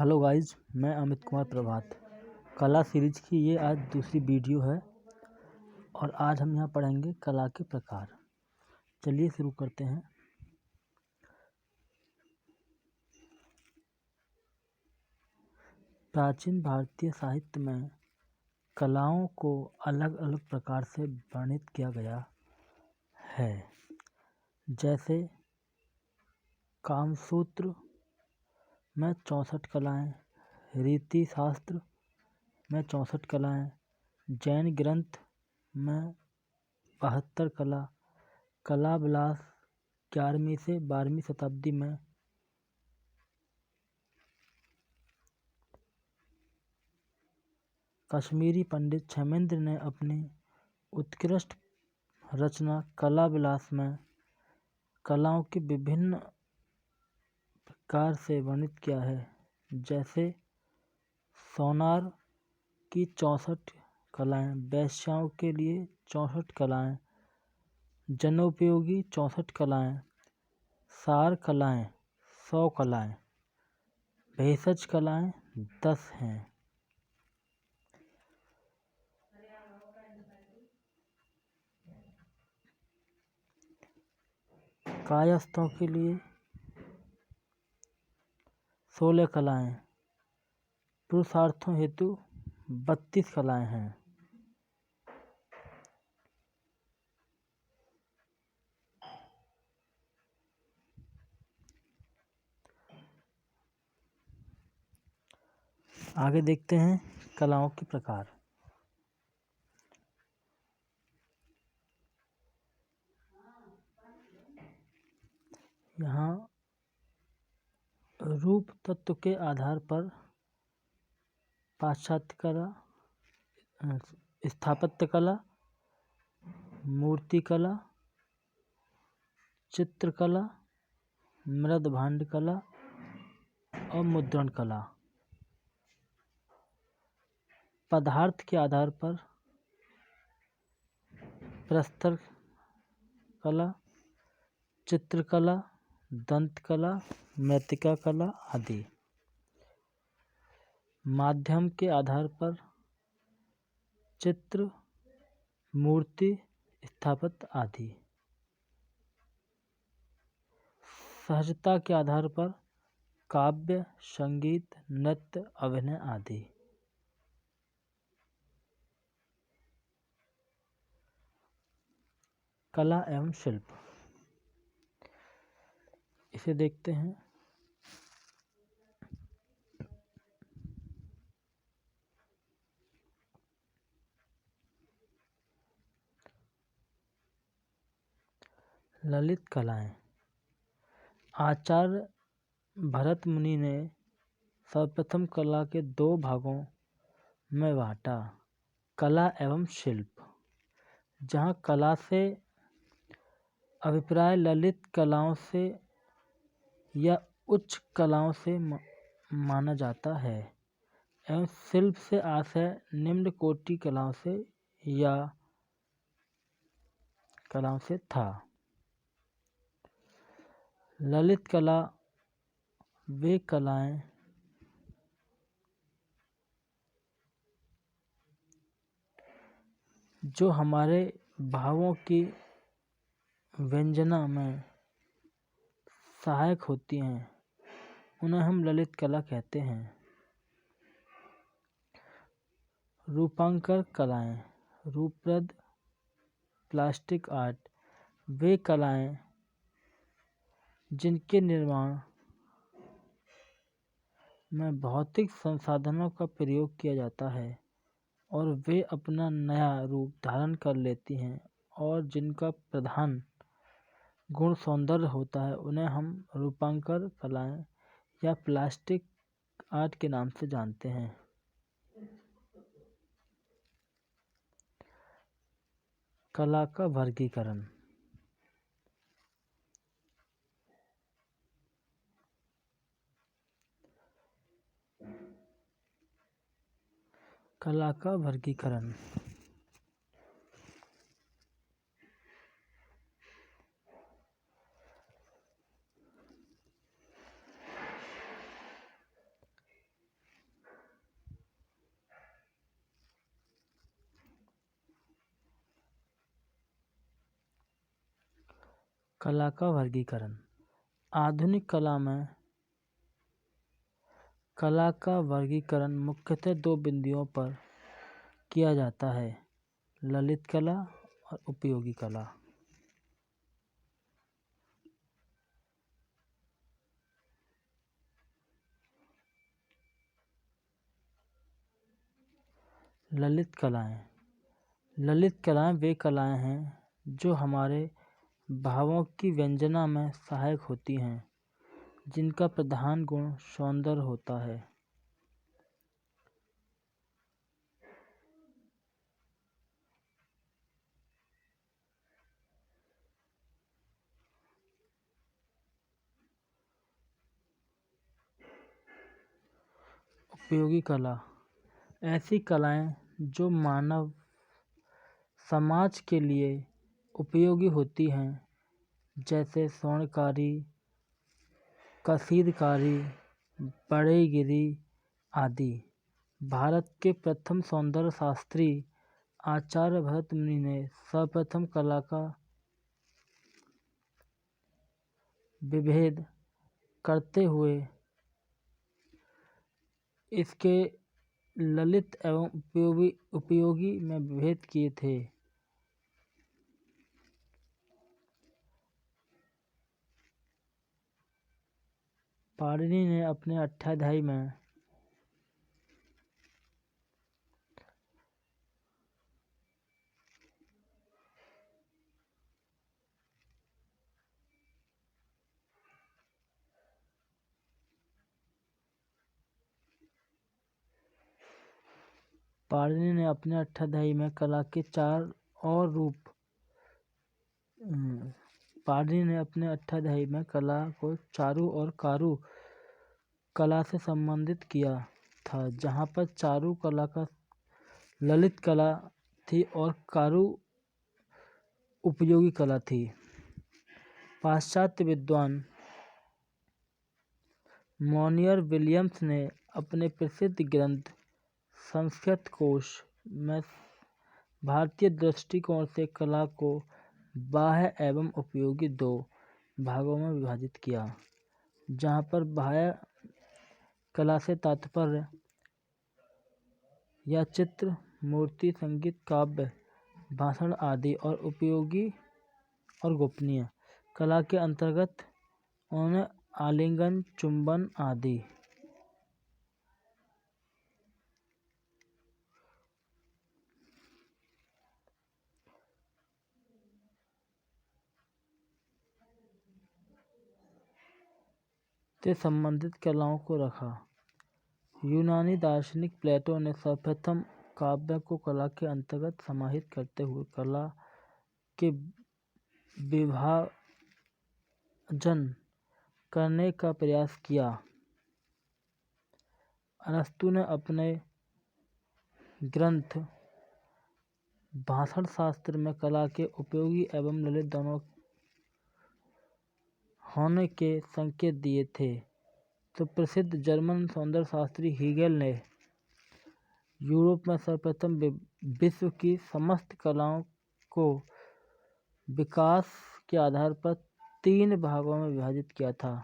Hello guys, मैं अमित कुमार प्रभात। कला series की ये आज दूसरी वीडियो है और आज हम यहाँ पढ़ेंगे कला के प्रकार। चलिए शुरू करते हैं। प्राचीन भारतीय साहित्य में कलाओं को अलग अलग प्रकार से वर्णित किया गया है। जैसे कामसूत्र में 64 कलाएँ, रीति शास्त्र में 64 कलाएँ, जैन ग्रंथ में 72 कला विलास 11वीं से 12वीं शताब्दी में कश्मीरी पंडित क्षेमेंद्र ने अपनी उत्कृष्ट रचना कला विलास में कलाओं के विभिन्न प्रकार से वर्णित किया है। जैसे सोनार की 64 कलाएँ, वेश्याओं के लिए 64 कलाएँ, जनोपयोगी 64 कलाएँ, सार कलाएँ 100 कलाएँ, भेषज कलाएँ 10 हैं। कायस्थों के लिए 16 कलाएँ, पुरुषार्थों हेतु 32 कलाएँ हैं। आगे देखते हैं कलाओं के प्रकार। यहाँ रूप तत्व के आधार पर पाश्चात्य कला, स्थापत्य कला, मूर्ति कला, चित्रकला, मृदभांड कला और मुद्रण कला। पदार्थ के आधार पर प्रस्तर कला, चित्रकला, दंतकला, मृत्तिका कला आदि। माध्यम के आधार पर चित्र, मूर्ति, स्थापत्य आदि। सहजता के आधार पर काव्य, संगीत, नृत्य, अभिनय आदि। कला एवं शिल्प, इसे देखते हैं। ललित कलाएं। आचार्य भरत मुनि ने सर्वप्रथम कला के 2 भागों में बांटा, कला एवं शिल्प। जहाँ कला से अभिप्राय ललित कलाओं से या उच्च कलाओं से माना जाता है एवं शिल्प से आशय निम्न कोटि कलाओं से या कलाओं से था। ललित कला वे कलाएं जो हमारे भावों की व्यंजना में सहायक होती हैं, उन्हें हम ललित कला कहते हैं। रूपांकर कलाएं, रूपप्रद प्लास्टिक आर्ट वे कलाएं जिनके निर्माण में भौतिक संसाधनों का प्रयोग किया जाता है और वे अपना नया रूप धारण कर लेती हैं और जिनका प्रधान गुण सौंदर्य होता है, उन्हें हम रूपांकर कलाएं या प्लास्टिक आर्ट के नाम से जानते हैं। कला का वर्गीकरण। कला का वर्गीकरण कला का वर्गीकरण। आधुनिक कला में कला का वर्गीकरण मुख्यतः दो बिंदुओं पर किया जाता है: ललित कला और उपयोगी कला। ललित कलाएं। ललित कलाएं वे कलाएं हैं जो हमारे भावों की व्यंजना में सहायक होती हैं, जिनका प्रधान गुण सौंदर्य होता है। उपयोगी कला ऐसी कलाएं जो मानव समाज के लिए उपयोगी होती हैं, जैसे स्वर्णकारी, कसीदकारी, बढ़ईगिरी आदि। भारत के प्रथम सौंदर्य शास्त्री आचार्य भरत मुनि ने सर्वप्रथम कला का विभेद करते हुए इसके ललित एवं उपयोगी में विभेद किए थे। पाणिनि ने अपने अष्टाध्यायी में कला के चार और रूप पाणिनि ने अपने अष्टाध्यायी में कला को चारु और करु कला से संबंधित किया था, जहाँ पर चारु कला का ललित कला थी और करु उपयोगी कला थी। पाश्चात्य विद्वान मॉनियर विलियम्स ने अपने प्रसिद्ध ग्रंथ संस्कृत कोश में भारतीय दृष्टिकोण से कला को बाह्य एवं उपयोगी दो भागों में विभाजित किया, जहाँ पर बाह्य कला से तात्पर्य या चित्र, मूर्ति, संगीत, काव्य, भाषण आदि, और उपयोगी और गोपनीय कला के अंतर्गत उन्होंने आलिंगन, चुंबन आदि से संबंधित कलाओं को रखा। यूनानी दार्शनिक प्लेटो ने सर्वप्रथम काव्य को कला के अंतर्गत समाहित करते हुए कला के विभाजन करने का प्रयास किया। अरस्तु ने अपने ग्रंथ भाषण शास्त्र में कला के उपयोगी एवं ललित दोनों होने के संकेत दिए थे। तो प्रसिद्ध जर्मन सौंदर्य शास्त्री हीगेल ने यूरोप में सर्वप्रथम विश्व की समस्त कलाओं को विकास के आधार पर तीन भागों में विभाजित किया था: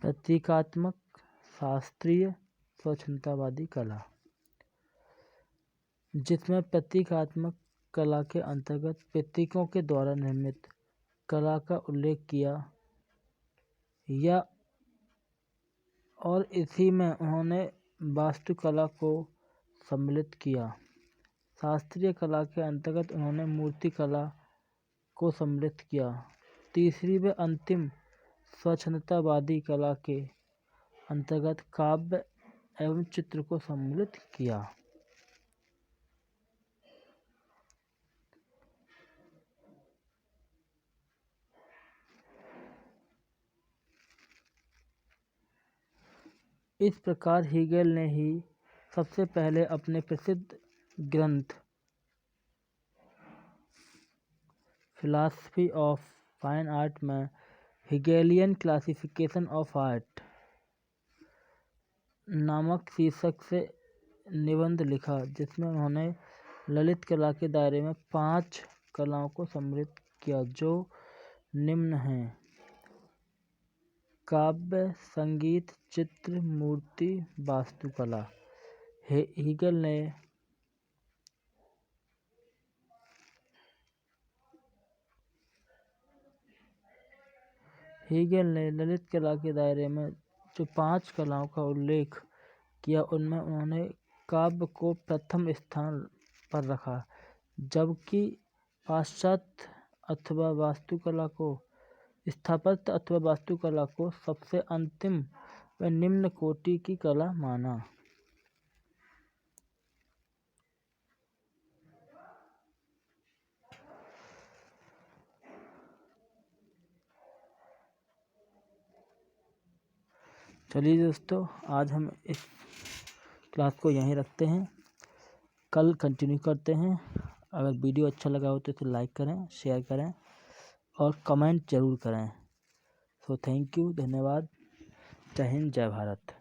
प्रतीकात्मक, शास्त्रीय, स्वच्छंदतावादी कला। जिसमें प्रतीकात्मक कला के अंतर्गत प्रतीकों के द्वारा निर्मित कला का उल्लेख किया या और इसी में उन्होंने वास्तुकला को सम्मिलित किया। शास्त्रीय कला के अंतर्गत उन्होंने मूर्ति कला को सम्मिलित किया। तीसरी व अंतिम स्वच्छंदतावादी कला के अंतर्गत काव्य एवं चित्र को सम्मिलित किया। इस प्रकार हीगेल ने ही सबसे पहले अपने प्रसिद्ध ग्रंथ फिलॉसफी ऑफ फाइन आर्ट में हीगेलियन क्लासिफिकेशन ऑफ आर्ट नामक शीर्षक से निबंध लिखा, जिसमें उन्होंने ललित कला के दायरे में 5 कलाओं को सम्मिलित किया, जो निम्न हैं: काव्य, संगीत, चित्र, मूर्ति, वास्तुकला। हीगेल ने ललित कला के दायरे में जो 5 कलाओं का उल्लेख किया, उनमें उन्होंने काव्य को प्रथम स्थान पर रखा, जबकि पाश्चात्य अथवा वास्तुकला को सबसे अंतिम व निम्न कोटि की कला माना। चलिए दोस्तों, आज हम इस क्लास को यहीं रखते हैं, कल कंटिन्यू करते हैं। अगर वीडियो अच्छा लगा हो तो इसे लाइक करें, शेयर करें और कमेंट ज़रूर करें। सो थैंक यू, धन्यवाद। जय हिंद, जय भारत।